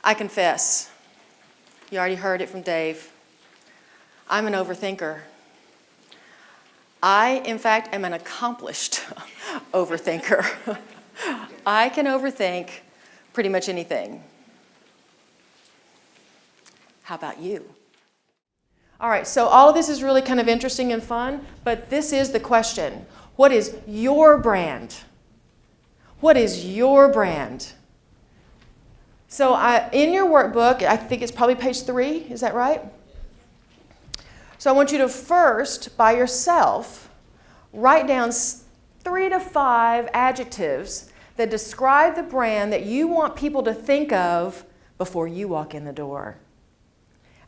I confess, you already heard it from Dave, I'm an overthinker. I, in fact, am an accomplished overthinker. I can overthink pretty much anything. How about you? All right, so all of this is really kind of interesting and fun, but this is the question. What is your brand? What is your brand? So in your workbook, I think it's probably page 3, is that right? So I want you to first, by yourself, write down 3 to 5 adjectives that describe the brand that you want people to think of before you walk in the door.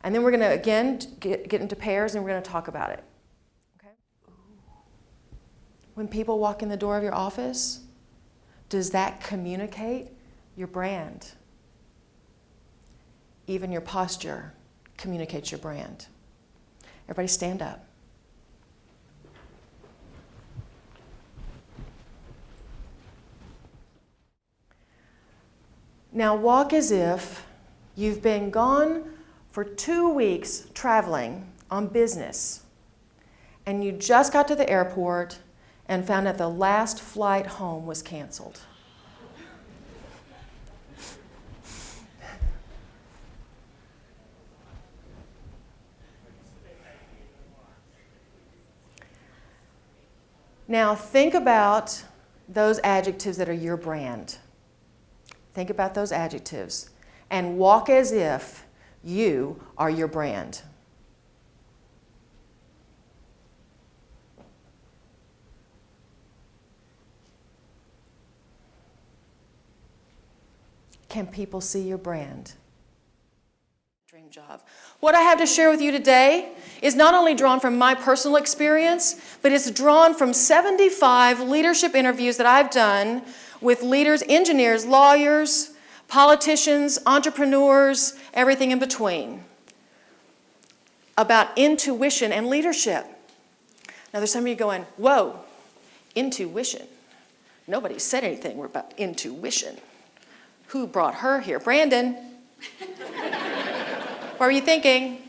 And then we're going to, again, get into pairs and we're going to talk about it. Okay? When people walk in the door of your office, does that communicate your brand? Even your posture communicates your brand. Everybody stand up. Now walk as if you've been gone for 2 weeks traveling on business, and you just got to the airport and found out the last flight home was canceled. Now think about those adjectives that are your brand. Think about those adjectives and walk as if you are your brand. Can people see your brand? Dream job. What I have to share with you today is not only drawn from my personal experience, but it's drawn from 75 leadership interviews that I've done with leaders, engineers, lawyers, politicians, entrepreneurs, everything in between, about intuition and leadership. Now there's some of you going, whoa, intuition. Nobody said anything about intuition. Who brought her here? Brandon. What were you thinking?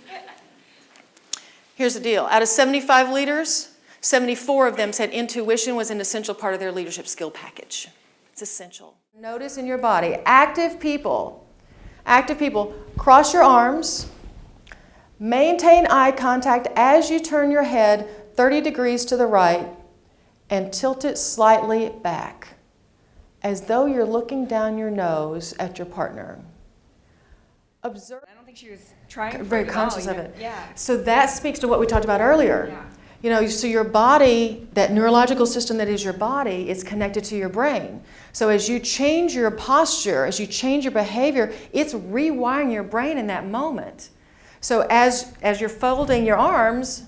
Here's the deal. Out of 75 leaders, 74 of them said intuition was an essential part of their leadership skill package. It's essential. Notice in your body, active people, cross your arms, maintain eye contact as you turn your head 30 degrees to the right, and tilt it slightly back, as though you're looking down your nose at your partner. Observe. I don't think she was trying. Very conscious of it. Yeah. So that speaks to what we talked about earlier. Yeah. You know, so your body, that neurological system that is your body, is connected to your brain. So as you change your posture, as you change your behavior, it's rewiring your brain in that moment. So as you're folding your arms,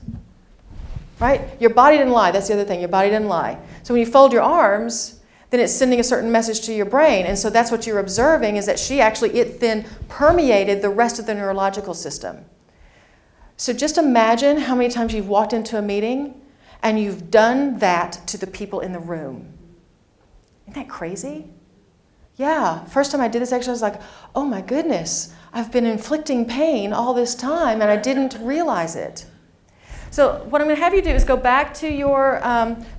right, your body didn't lie. That's the other thing, your body didn't lie. So when you fold your arms, then it's sending a certain message to your brain. And so that's what you're observing, is that it then permeated the rest of the neurological system. So just imagine how many times you've walked into a meeting and you've done that to the people in the room. Isn't that crazy? Yeah, first time I did this actually, I was like, oh my goodness, I've been inflicting pain all this time and I didn't realize it. So what I'm going to have you do is go back to your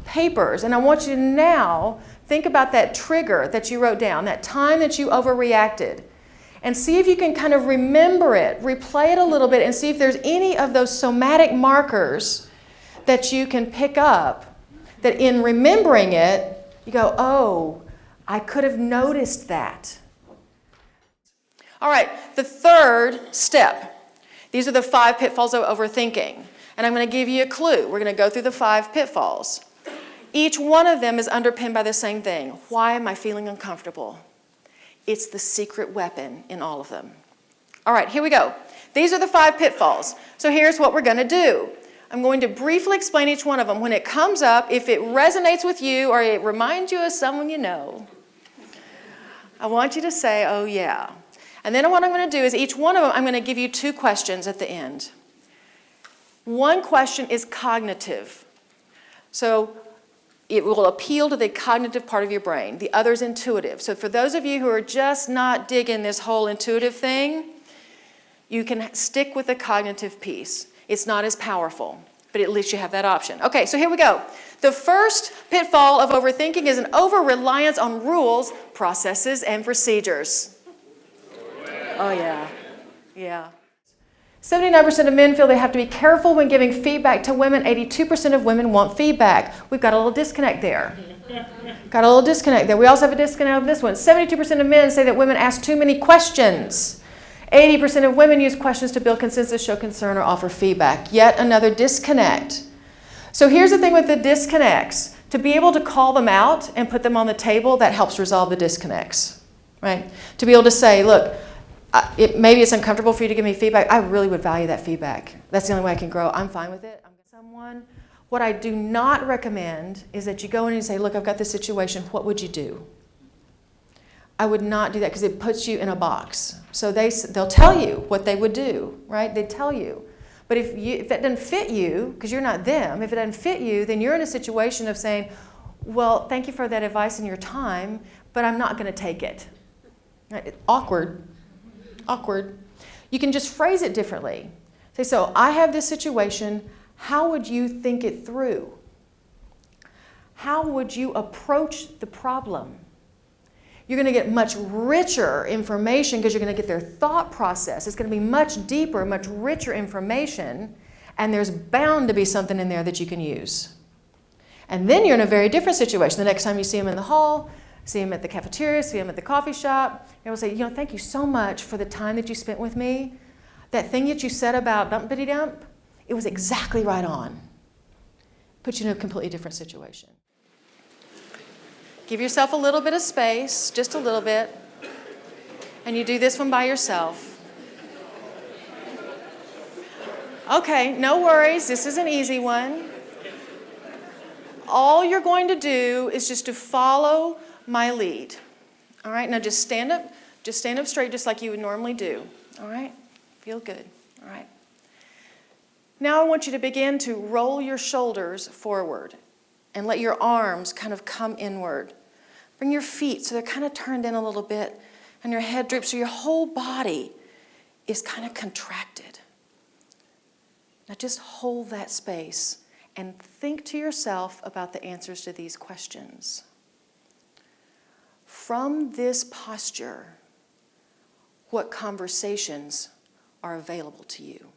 papers, and I want you to now think about that trigger that you wrote down, that time that you overreacted. And see if you can kind of remember it, replay it a little bit, and see if there's any of those somatic markers that you can pick up, that in remembering it, you go, oh, I could have noticed that. All right, the third step. These are the 5 pitfalls of overthinking. And I'm going to give you a clue. We're going to go through the 5 pitfalls. Each one of them is underpinned by the same thing. Why am I feeling uncomfortable? It's the secret weapon in all of them. All right, here we go. These are the 5 pitfalls. So here's what we're going to do. I'm going to briefly explain each one of them. When it comes up, if it resonates with you or it reminds you of someone you know, I want you to say, oh yeah. And then what I'm going to do is each one of them, I'm going to give you 2 questions at the end. One question is cognitive. So it will appeal to the cognitive part of your brain. The other is intuitive. So for those of you who are just not digging this whole intuitive thing, you can stick with the cognitive piece. It's not as powerful, but at least you have that option. Okay, so here we go. The first pitfall of overthinking is an over-reliance on rules, processes, and procedures. Oh, yeah. Yeah. 79% of men feel they have to be careful when giving feedback to women. 82% of women want feedback. We've got a little disconnect there. Got a little disconnect there. We also have a disconnect of this one. 72% of men say that women ask too many questions. 80% of women use questions to build consensus, show concern, or offer feedback. Yet another disconnect. So here's the thing with the disconnects. To be able to call them out and put them on the table, that helps resolve the disconnects, right? To be able to say, look, maybe it's uncomfortable for you to give me feedback. I really would value that feedback. That's the only way I can grow. I'm fine with it. What I do not recommend is that you go in and say, look, I've got this situation. What would you do? I would not do that because it puts you in a box. So they'll tell you what they would do, right? They tell you. But if that doesn't fit you, because you're not them, if it doesn't fit you, then you're in a situation of saying, well, thank you for that advice and your time, but I'm not going to take it. Right? Awkward. Awkward. You can just phrase it differently. Say, so I have this situation. How would you think it through? How would you approach the problem? You're going to get much richer information because you're going to get their thought process. It's going to be much deeper, much richer information, and there's bound to be something in there that you can use. And then you're in a very different situation. The next time you see them in the hall, see them at the cafeteria, see them at the coffee shop, they will say, thank you so much for the time that you spent with me. That thing that you said about dump-bitty-dump, it was exactly right on. Puts you in a completely different situation. Give yourself a little bit of space, just a little bit, and you do this one by yourself. Okay, no worries, this is an easy one. All you're going to do is just to follow my lead. All right, now just stand up straight just like you would normally do. All right, feel good. All right. Now I want you to begin to roll your shoulders forward and let your arms kind of come inward. Bring your feet so they're kind of turned in a little bit and your head droops so your whole body is kind of contracted. Now just hold that space and think to yourself about the answers to these questions. From this posture, what conversations are available to you?